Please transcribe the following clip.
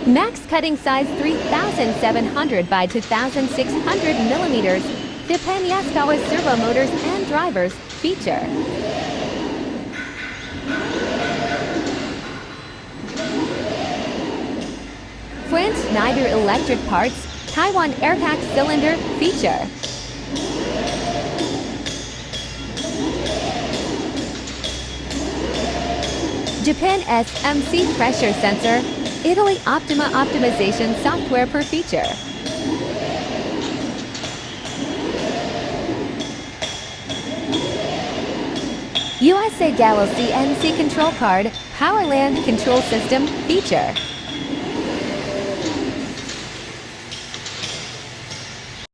Max cutting size 3,700 by 2,600 millimeters. Japan Yaskawa servo motors and drivers feature. France Schneider electric parts, Taiwan AIRTAC cylinder feature. Japan SMC pressure sensor, Italy Optima optimization software per feature. USA GALIL CNC control card, POWERLAND control system feature.